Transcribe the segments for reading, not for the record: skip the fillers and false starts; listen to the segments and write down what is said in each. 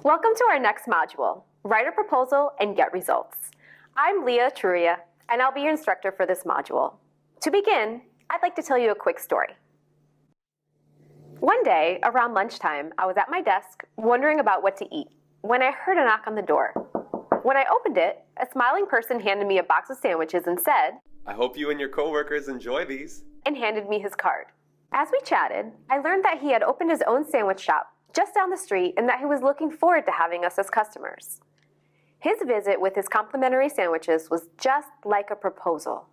Welcome to our next module, Write a Proposal and Get Results. I'm Leah Truria, and I'll be your instructor for this module. To begin, I'd like to tell you a quick story. One day, around lunchtime, I was at my desk wondering about what to eat when I heard a knock on the door. When I opened it, a smiling person handed me a box of sandwiches and said, "I hope you and your coworkers enjoy these," and handed me his card. As we chatted, I learned that he had opened his own sandwich shop just down the street and that he was looking forward to having us as customers. His visit with his complimentary sandwiches was just like a proposal.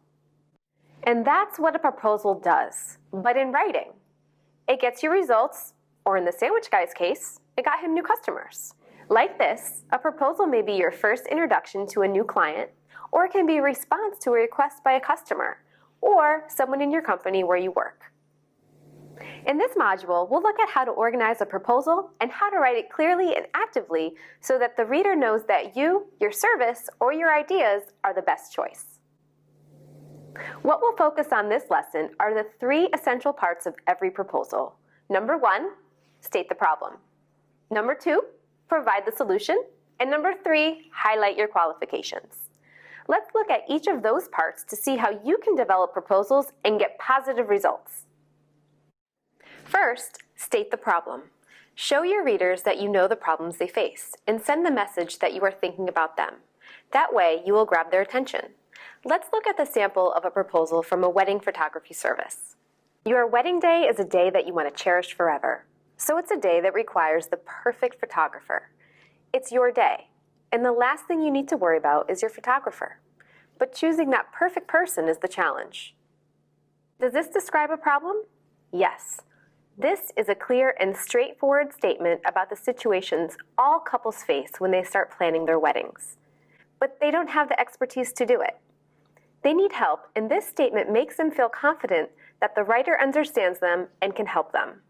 And that's what a proposal does, but in writing. It gets you results, or in the sandwich guy's case, it got him new customers. Like this, a proposal may be your first introduction to a new client, or it can be a response to a request by a customer, or someone in your company where you work. In this module, we'll look at how to organize a proposal and how to write it clearly and actively so that the reader knows that you, your service, or your ideas are the best choice. What we'll focus on this lesson are the three essential parts of every proposal. Number 1, state the problem. Number 2, provide the solution. And number 3, highlight your qualifications. Let's look at each of those parts to see how you can develop proposals and get positive results. First, state the problem. Show your readers that you know the problems they face and send the message that you are thinking about them. That way, you will grab their attention. Let's look at the sample of a proposal from a wedding photography service. Your wedding day is a day that you want to cherish forever. So it's a day that requires the perfect photographer. It's your day, and the last thing you need to worry about is your photographer. But choosing that perfect person is the challenge. Does this describe a problem? Yes. This is a clear and straightforward statement about the situations all couples face when they start planning their weddings. But they don't have the expertise to do it. They need help, and this statement makes them feel confident that the writer understands them and can help them.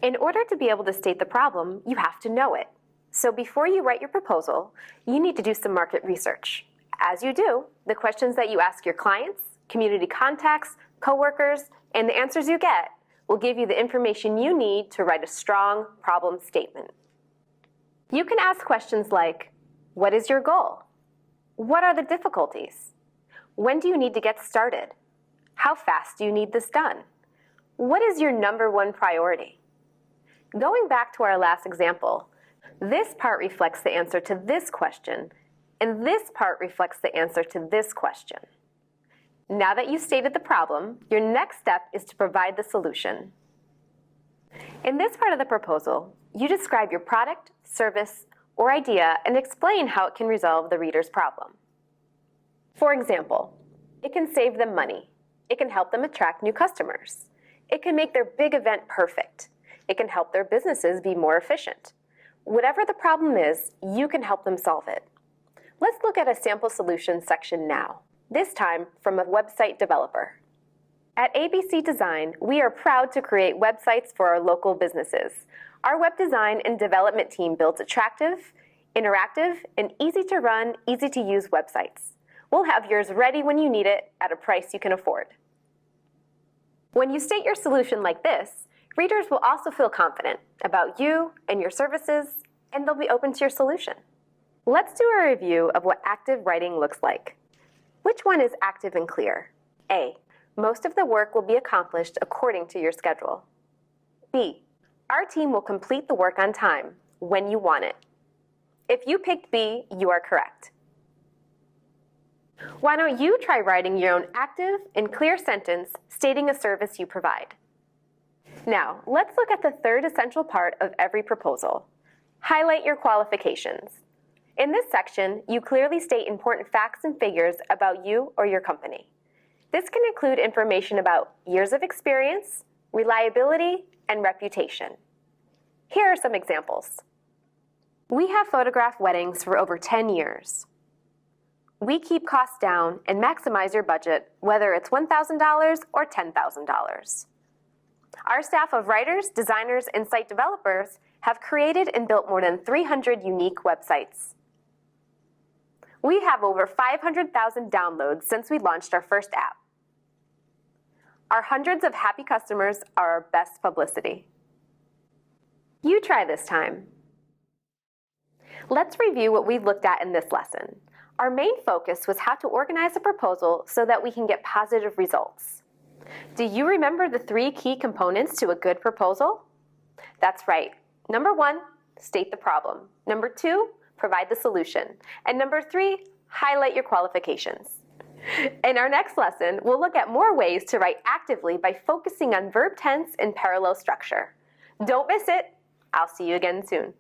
In order to be able to state the problem, you have to know it. So before you write your proposal, you need to do some market research. As you do, the questions that you ask your clients, community contacts, coworkers, and the answers you get will give you the information you need to write a strong problem statement. You can ask questions like, what is your goal? What are the difficulties? When do you need to get started? How fast do you need this done? What is your number one priority? Going back to our last example, this part reflects the answer to this question, and this part reflects the answer to this question. Now that you've stated the problem, your next step is to provide the solution. In this part of the proposal, you describe your product, service, or idea and explain how it can resolve the reader's problem. For example, it can save them money. It can help them attract new customers. It can make their big event perfect. It can help their businesses be more efficient. Whatever the problem is, you can help them solve it. Let's look at a sample solution section now, this time from a website developer. At ABC Design, we are proud to create websites for our local businesses. Our web design and development team builds attractive, interactive, and easy-to-run, easy-to-use websites. We'll have yours ready when you need it at a price you can afford. When you state your solution like this, readers will also feel confident about you and your services, and they'll be open to your solution. Let's do a review of what active writing looks like. Which one is active and clear? A, most of the work will be accomplished according to your schedule. B, our team will complete the work on time, when you want it. If you picked B, you are correct. Why don't you try writing your own active and clear sentence stating a service you provide? Now, let's look at the third essential part of every proposal. Highlight your qualifications. In this section, you clearly state important facts and figures about you or your company. This can include information about years of experience, reliability, and reputation. Here are some examples. We have photographed weddings for over 10 years. We keep costs down and maximize your budget, whether it's $1,000 or $10,000. Our staff of writers, designers, and site developers have created and built more than 300 unique websites. We have over 500,000 downloads since we launched our first app. Our hundreds of happy customers are our best publicity. You try this time. Let's review what we looked at in this lesson. Our main focus was how to organize a proposal so that we can get positive results. Do you remember the 3 key components to a good proposal? That's right. Number 1, state the problem. Number 2, provide the solution. And number 3, highlight your qualifications. In our next lesson, we'll look at more ways to write actively by focusing on verb tense and parallel structure. Don't miss it. I'll see you again soon.